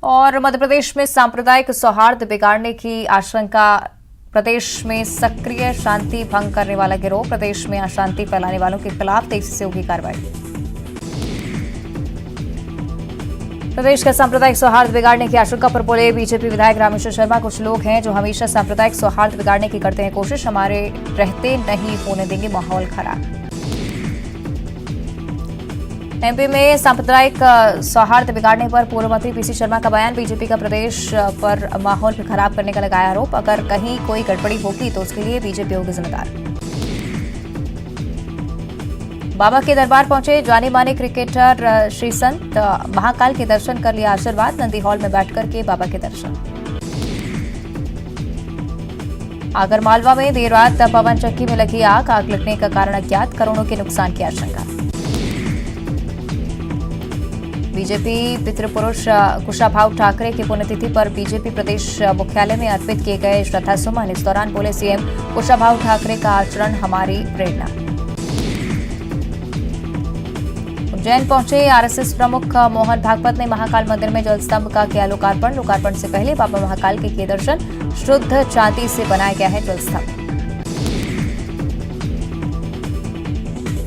और मध्य प्रदेश में सांप्रदायिक सौहार्द बिगाड़ने की आशंका। प्रदेश में सक्रिय शांति भंग करने वाला गिरोह। प्रदेश में अशांति फैलाने वालों के खिलाफ तेजी से होगी कार्रवाई। प्रदेश का सांप्रदायिक सौहार्द बिगाड़ने की आशंका पर बोले बीजेपी विधायक रामेश्वर शर्मा। कुछ लोग हैं जो हमेशा सांप्रदायिक सौहार्द बिगाड़ने की करते हैं कोशिश, हमारे रहते नहीं होने देंगे माहौल खराब। एमपी में सांप्रदायिक सौहार्द बिगाड़ने पर पूर्व मंत्री पीसी शर्मा का बयान। बीजेपी का प्रदेश पर माहौल खराब करने का लगाया आरोप। अगर कहीं कोई गड़बड़ी होगी तो उसके लिए बीजेपी होगी जिम्मेदार। बाबा के दरबार पहुंचे जाने माने क्रिकेटर श्री संत। महाकाल के दर्शन कर लिया आशीर्वाद। नंदी हॉल में बैठकर के बाबा के दर्शन। आगरमालवा में देर रात पवन चक्की में लगी आग लगने का कारण अज्ञात। करोड़ों के नुकसान की आशंका। बीजेपी पितृपुरुष कुशाभाऊ ठाकरे की पुण्यतिथि पर बीजेपी प्रदेश मुख्यालय में अर्पित किए गए श्रद्धा सुमन। इस दौरान बोले सीएम, कुशाभाऊ ठाकरे का आचरण हमारी प्रेरणा। उज्जैन पहुंचे आरएसएस प्रमुख मोहन भागवत ने महाकाल मंदिर में जल स्तंभ का किया लोकार्पण। लोकार्पण से पहले बाबा महाकाल के किए दर्शन। शुद्ध चांदी से बनाया गया है जल स्तंभ।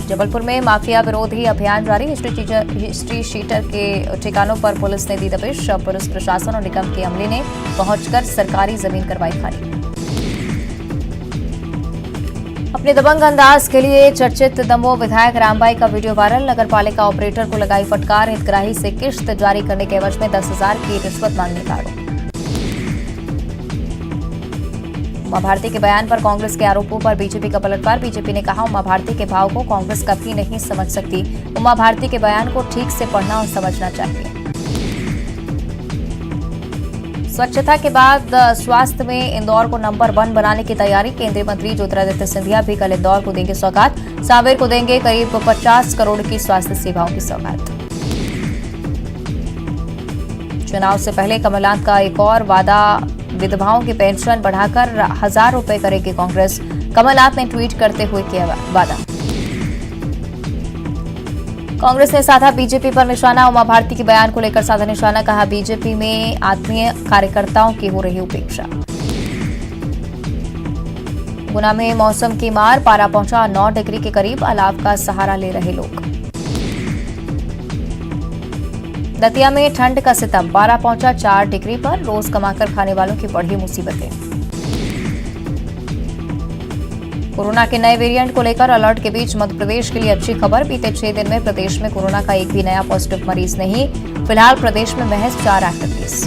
जबलपुर में माफिया विरोधी अभियान जारी। हिस्ट्री शीटर के ठिकानों पर पुलिस ने दी दबिश। पुलिस प्रशासन और निगम के अमले ने पहुंचकर सरकारी जमीन करवाई खाली। अपने दबंग अंदाज के लिए चर्चित दमोह विधायक रामबाई का वीडियो वायरल। नगरपालिका ऑपरेटर को लगाई फटकार। हितग्राही से किश्त जारी करने के एवज में 10,000 की रिश्वत मांगने का आरोप। उमा भारती के बयान पर कांग्रेस के आरोपों पर बीजेपी का पलटवार। बीजेपी ने कहा, उमा भारती के भाव को कांग्रेस कभी नहीं समझ सकती। उमा भारती के बयान को ठीक से पढ़ना और समझना चाहिए। स्वच्छता के बाद स्वास्थ्य में इंदौर को नंबर 1 बनाने की तैयारी। केंद्रीय मंत्री ज्योतिरादित्य सिंधिया भी कल इंदौर को देंगे सौगात। सांवेर को देंगे करीब 50 करोड़ की स्वास्थ्य सेवाओं की सौगात। चुनाव से पहले कमलनाथ का एक और वादा। विधवाओं की पेंशन बढ़ाकर 1,000 रुपए करेगी कांग्रेस। कमलनाथ ने ट्वीट करते हुए किया वादा। कांग्रेस ने साधा बीजेपी पर निशाना। उमा भारती के बयान को लेकर साधा निशाना। कहा, बीजेपी में आत्मीय कार्यकर्ताओं की हो रही उपेक्षा। गुना में मौसम की मार। पारा पहुंचा 9 डिग्री के करीब। अलाव का सहारा ले रहे लोग। दतिया में ठंड का सितम। पारा पहुंचा 4 डिग्री पर। रोज कमाकर खाने वालों की बढ़ी मुसीबतें। कोरोना के नए वेरिएंट को लेकर अलर्ट के बीच मध्य प्रदेश के लिए अच्छी खबर। बीते 6 दिन में प्रदेश में कोरोना का एक भी नया पॉजिटिव मरीज नहीं। फिलहाल प्रदेश में महज 4 एक्टिव केस।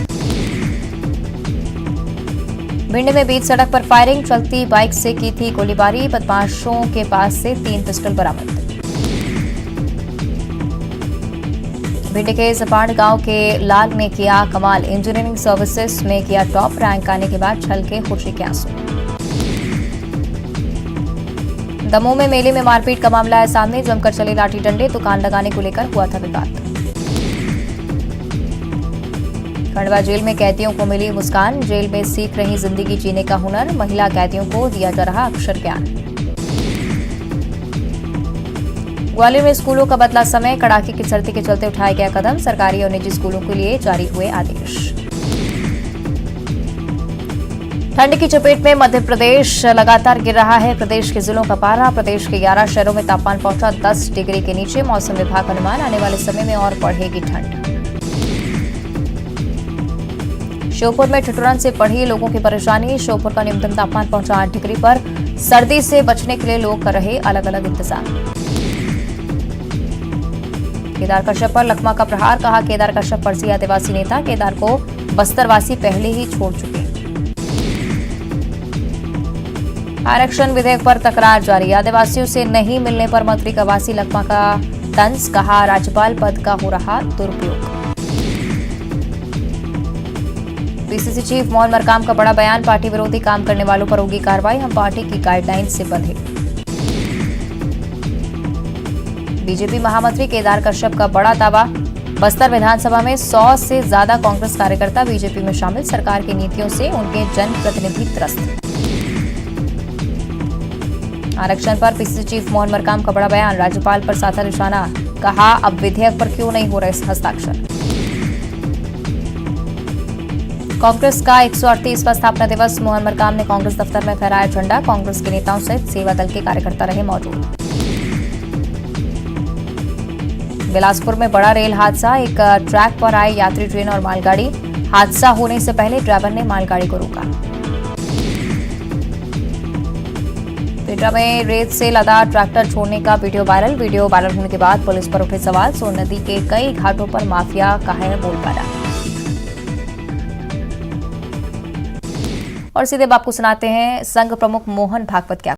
भिंड में बीच सड़क पर फायरिंग। चलती बाइक से की थी गोलीबारी। बदमाशों के पास से 3 पिस्टल बरामद। भिंड के जपाड़ गांव के लाल ने किया कमाल। इंजीनियरिंग सर्विसेज में किया टॉप। रैंक आने के बाद छलके खुशी के आंसू। दमोह में मेले में मारपीट का मामला है सामने। जमकर चले लाठी डंडे। दुकान लगाने को लेकर हुआ था विवाद। खंडवा जेल में कैदियों को मिली मुस्कान। जेल में सीख रही जिंदगी जीने का हुनर। महिला कैदियों को दिया जा रहा अक्षर ज्ञान। ग्वालियर में स्कूलों का बदला समय। कड़ाके की सर्दी के चलते उठाया गया कदम। सरकारी और निजी स्कूलों के लिए जारी हुए आदेश। ठंड की चपेट में मध्य प्रदेश लगातार गिर रहा है। प्रदेश के जिलों का पारा। प्रदेश के 11 शहरों में तापमान पहुंचा 10 डिग्री के नीचे। मौसम विभाग का अनुमान, आने वाले समय में और बढ़ेगी ठंड। श्योपुर में ठिठुरन से बढ़ी लोगों की परेशानी। श्योपुर का न्यूनतम तापमान पहुंचा 8 डिग्री पर। सर्दी से बचने के लिए लोग कर रहे अलग अलग इंतजाम। केदार कश्यप पर लखमा का प्रहार। कहा, केदार कश्यप फर्जी आदिवासी नेता। केदार को बस्तरवासी पहले ही छोड़ चुके। आरक्षण विधेयक पर तकरार जारी। आदिवासियों से नहीं मिलने पर मंत्री कवासी लखमा का तंज। कहा, राज्यपाल पद का हो रहा दुरुपयोग। पीसीसी चीफ मोहन मरकाम का बड़ा बयान। पार्टी विरोधी काम करने वालों पर होगी कार्रवाई। हम पार्टी की गाइडलाइन से बंधे। बीजेपी महामंत्री केदार कश्यप का बड़ा दावा। बस्तर विधानसभा में 100 से ज्यादा कांग्रेस कार्यकर्ता बीजेपी में शामिल। सरकार की नीतियों से उनके जनप्रतिनिधि त्रस्त। आरक्षण पर पीसीसी चीफ मोहन मरकाम का बड़ा बयान। राज्यपाल पर साधा निशाना। कहा, अब विधेयक पर क्यों नहीं हो रहे हस्ताक्षर। कांग्रेस का 138वां स्थापना दिवस। मोहन मरकाम ने कांग्रेस दफ्तर में फहराया झंडा। कांग्रेस के नेताओं सहित सेवा दल के कार्यकर्ता रहे मौजूद। बिलासपुर में बड़ा रेल हादसा। एक ट्रैक पर आए यात्री ट्रेन और मालगाड़ी। हादसा होने से पहले ड्राइवर ने मालगाड़ी को रोका। पेड्रा में रेत से लदा ट्रैक्टर छोड़ने का वीडियो वायरल होने के बाद पुलिस पर उठे सवाल। सोन नदी के कई घाटों पर माफिया का है बोलबाला। और सीधे अब आपको सुनाते हैं संघ प्रमुख मोहन भागवत क्या